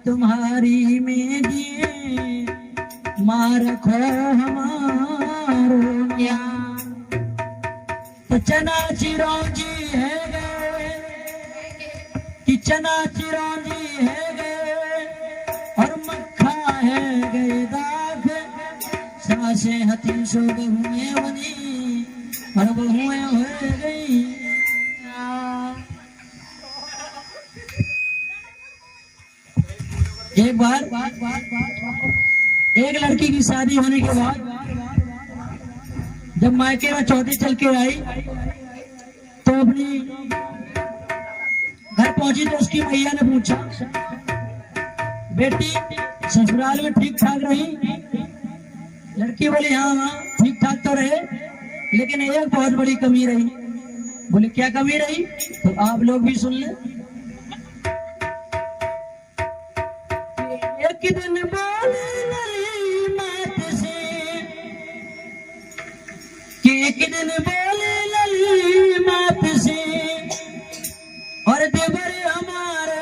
तुम्हारी में जिए मार खो हमारो ज्ञान। तो चना चिरौंजी है गए कि चना चिरौंजी है गए और मक्खा है गए दाग। सासे हती सो बहुएं बनी और बहुएं हो गई। एक बार एक लड़की की शादी होने के बाद जब मायके में चौथी चल के आई तो अपनी घर पहुंची तो उसकी मैया ने पूछा, बेटी ससुराल में ठीक ठाक रही? लड़की बोली हाँ हाँ ठीक ठाक तो रहे, लेकिन एक बहुत बड़ी कमी रही। बोले क्या कमी रही? तो आप लोग भी सुन ले। एक दिन बोले लली मात से कि एक दिन बोले लली मात से और देवर हमारे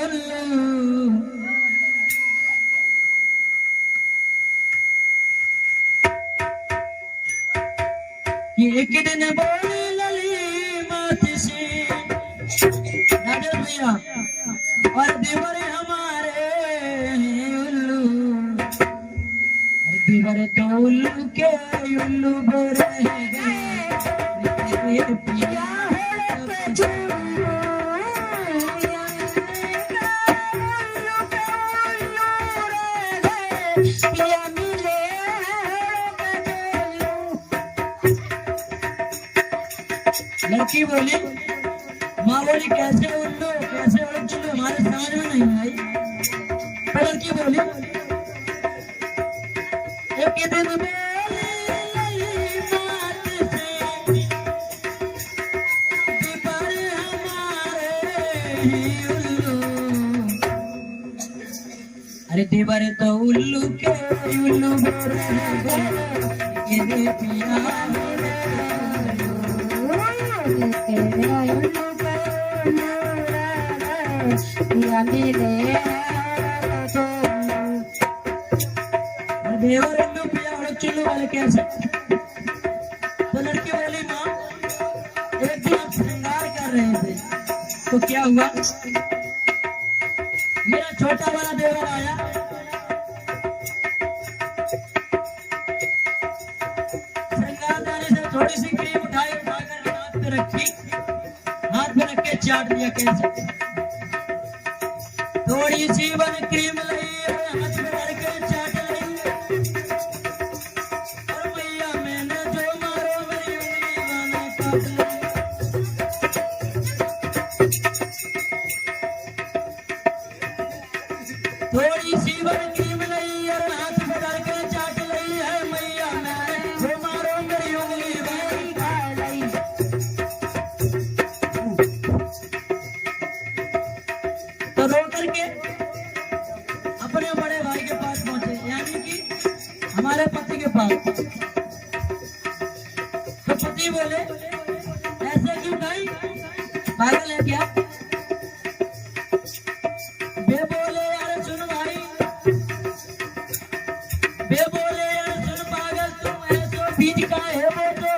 उल्लू। कि एक दिन बोले लली मात से भैया और देवर हमारे उल्लू। देवर तो उल्लू के उल्लू रह गए पिया लड़की बोली, माँ बोली कैसे उल्लू कैसे उल्लू हमारे समझ में नहीं आई। पर लड़की बोली एक दिन अरे देवर तो उल्लू के उल्लू पिया देवर उल्लू पिया और चुल्लू वाले कैसे? तो लड़की बोली माँ एक दिन आप श्रृंगार कर रहे थे तो क्या हुआ? मेरा छोटा वाला देवर आया, श्रृंगार डाले से थोड़ी सी क्रीम उठाकर हाथ पे रखी, हाथ पे रख के चाट दिया। कैसे? थोड़ी सी बन क्रीम लाई हाथ में रख के चाट लाई और भैया मैंने जो मारो मेरी उंगली मैंने काट ली। थोड़ी सी बन क्रीम लाई और हाथ में रख के चाट ली है भैया मैंने जो मारो मेरी उंगली मैंने काट ली। तो रो करके अपने बड़े भाई के पास पहुंचे, यानी कि हमारे पति के पास। तो पति बोले ऐसे क्यों भाई, पागल है क्या? बे बोले यार सुन भाई, बे बोले यार सुन पागल तुम ऐसो बीज का है वो तो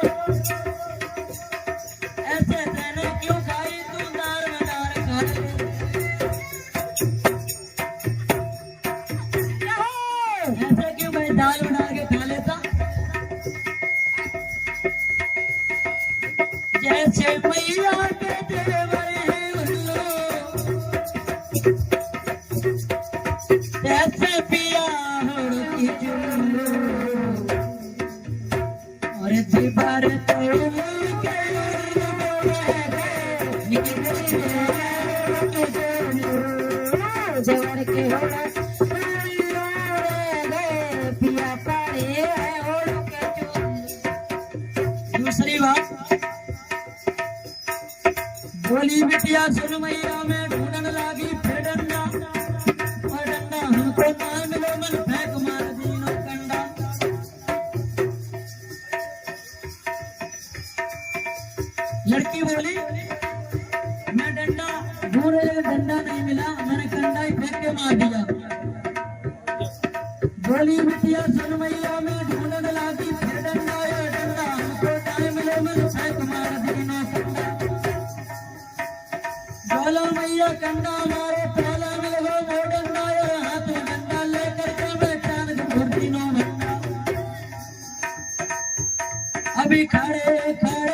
ऐसे तेने क्यों खाई तू दार में दार खा ले। ऐसा क्यों भाई दाल बना के खा लेता? जैसे मैया के देवर है उल्लू जैसे पिया की चुल्लू और दीवार तो के देवर के दूसरी बात बोली बिटिया सुन मैया में ढूंढन लागी फिर डंडा और डंडा हमको ना मिलो मन फेंक मार दीनो कंडा। लड़की बोली मैं डंडा ढूंढ रही डंडा नहीं मिला, मैंने कंडा ही फेंक मार दिया। बोली बिटिया सुन मैया में ढूंढने लागी, फिर डंडा या डंडा हमको टाइम मिले मन फेंक मार दीना कंडा। बोला मैया कंडा मारे पहला मिल गो वो डंडा या हाथ में डंडा लेकर के मैं चांद घुर दीना बंदा। अभी खड़े खड़े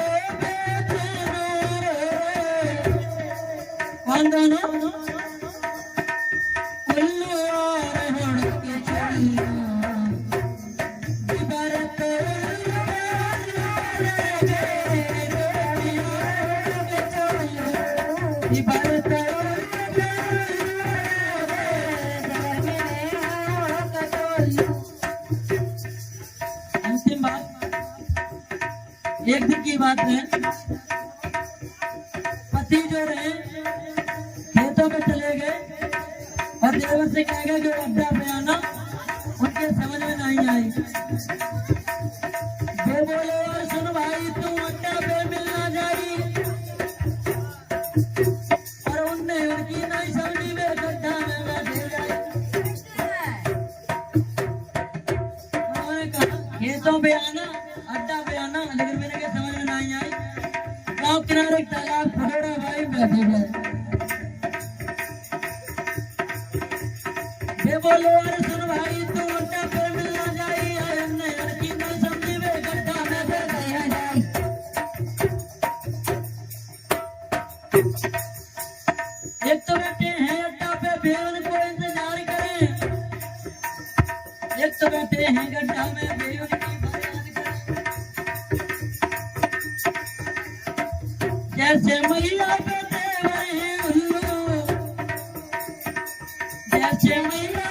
अंतिम बात, एक दिन की बात है, पति जो रहे खेतों में चले गए और देवर से कह गए जो अड्डा पे आना, उनके समझ में नहीं आई। वो बोले और सुन भाई तू अड्डा पे मिलना जाई, और उनने उनकी नहीं समझी वे गड्ढा में बैठे जाए। उन्होंने कहा खेतों पे आना अड्डा पे आना, लेकिन मेरे के समझ में नहीं आई। गाँव किनारे तालाब फटोड़ा भाई बैठे गए। बोलो अरे सुन भाई तू अड्डा पे मिलना जाई, हमने लड़की नहीं समझी वे गड्ढा में बैठ गया जाई। एक तो बैठे हैं अड्डा पे बेवन को इंतजार करें, एक तो बैठे हैं गड्ढा में बेवन की फरियाद करें। जैसे मैया पे देवर हैं उल्लू, जैसे मैया